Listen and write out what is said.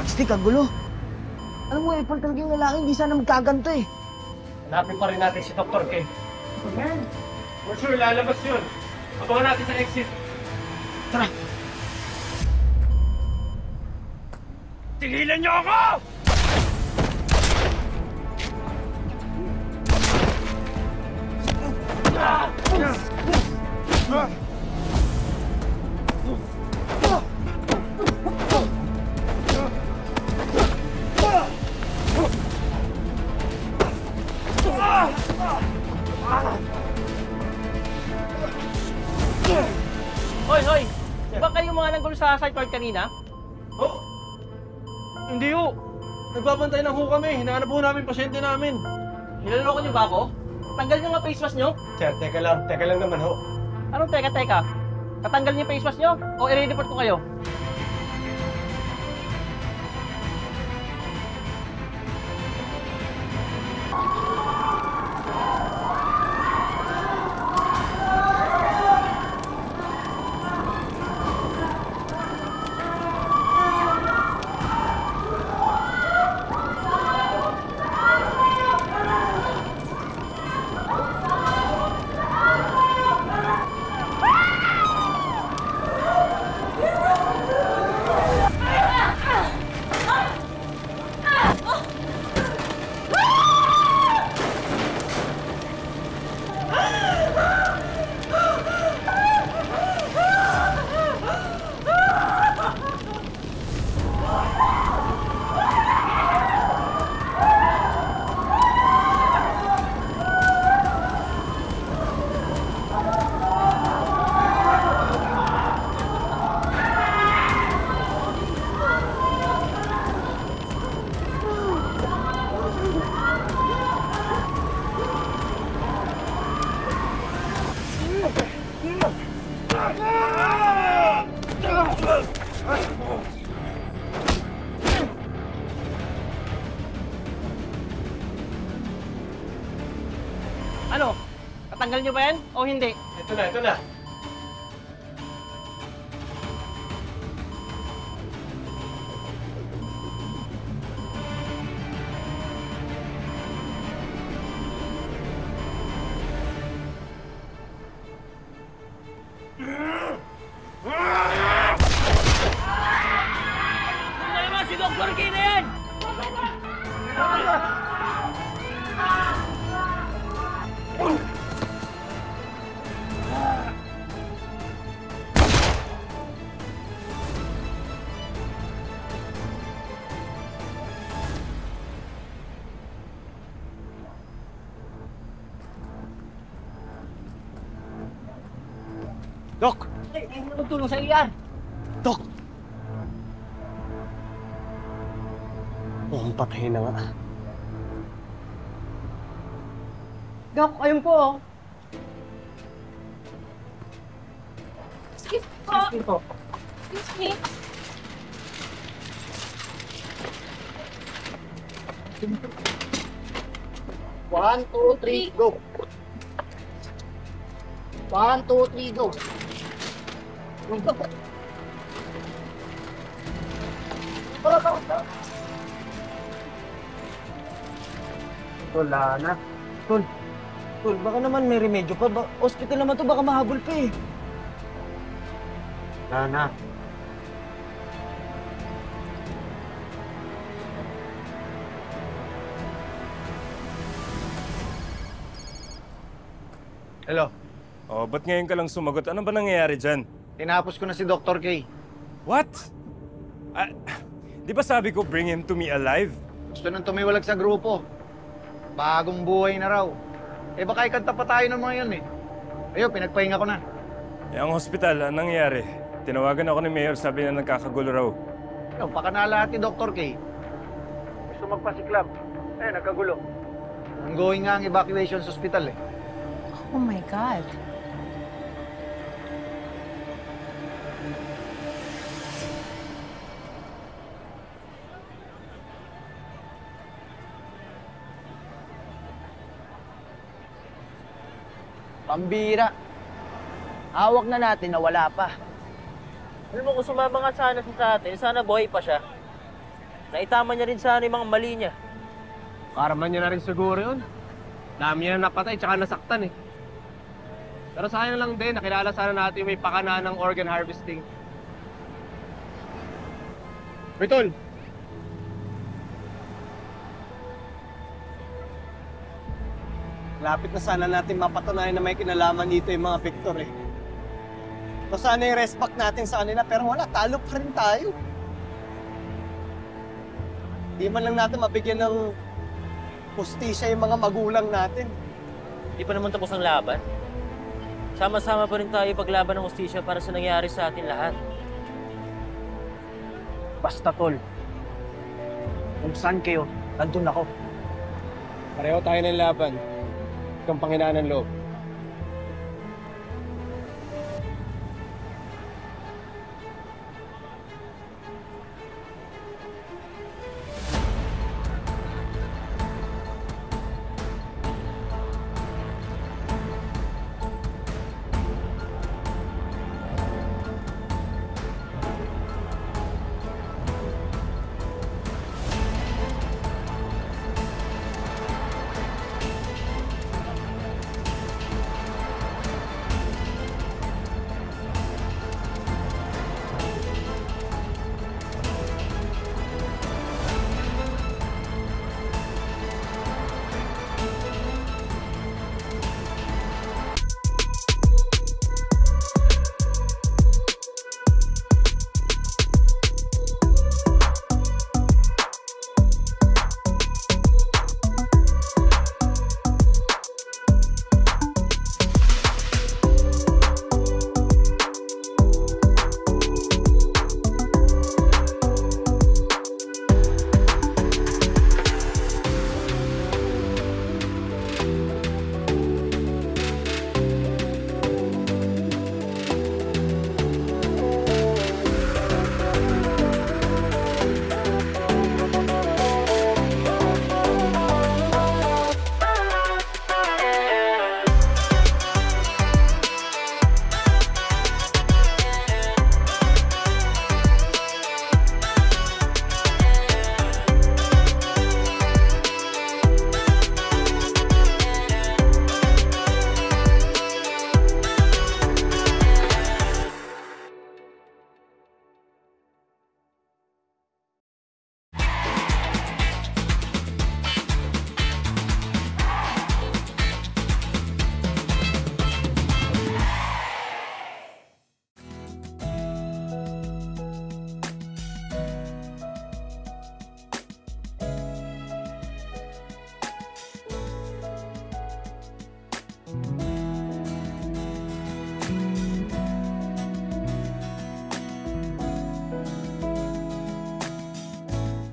Stick, ang gulo. Alam mo, April talaga yung lalaki, hindi sana magkaganto eh. Hanapin pa rin natin si Dr. K. Man. For sure, lalabas yun. Abangan natin sa exit. Tara. Tigilan niyo ako! Hoy, hoy! Di ba kayo mga nanggulo sa sidewalk kanina? Oh! Hindi ho! Nagbabantay lang ho kami. Hinahanap ho namin pasyente namin. Nilaloko niyo ba ako? Tanggal niyo nga face mask niyo? Sir, teka lang naman ho. Anong teka? Tatanggal niyo yung face mask niyo? O i-report ko kayo? Ano? Tatanggal niyo ba yan o hindi? Ito na. Ano naman si Dr. K na yan? Dok! Magtulong sa iyan. Dok! Mukhang patay na nga. Dok, ayun po. Excuse Excuse me po. Excuse me. One, two, three, go! 1, 2, 3, go! Wala na. Tol, baka naman may remedyo pa. Hospital naman to, baka mahabol pa eh. Wala na. Hello. Oh, ba't ngayon ka lang sumagot? Ano ba nangyayari dyan? Tinapos ko na si Dr. K. What? Ah, di ba sabi ko bring him to me alive? Gusto nang tumiwalag sa grupo. Bagong buhay na raw. Eh baka ikanta pa tayo ng mga yun eh. Ayun, pinagpahinga ko na. Eh, ang hospital, anong nangyayari? Tinawagan ako ni Mayor, sabi na nagkakagulo raw. Ayun, pakanala ni Dr. K. Gusto magpasiklab. Eh, nagkagulo. Ongoing nga ang evacuation sa hospital eh. Oh my God. Pambira. Hawak na natin na wala pa. Alam mo, kung sumama nga sana sa atin, sana buhay pa siya. Naitama niya rin sana yung mga mali niya. Karaman niya na rin siguro yun. Dami niya na napatay tsaka nasaktan eh. Pero sayang lang din, nakilala sana natin yung may pakanaan ng organ harvesting. Uy, Tol! Lapit na sana natin mapatunayan na may kinalaman dito yung mga Victor eh. So sana yung respect natin sa kanila, pero wala, talo pa rin tayo. Di man lang natin mabigyan ng hustisya yung mga magulang natin. Di pa naman tapos ang laban. Sama-sama pa rin tayo paglaban ng hustisya para sa nangyari sa atin lahat. Basta, tol. Kung saan kayo, nandun ako. Pareho tayo ng laban. Kang Panginoon ng loob.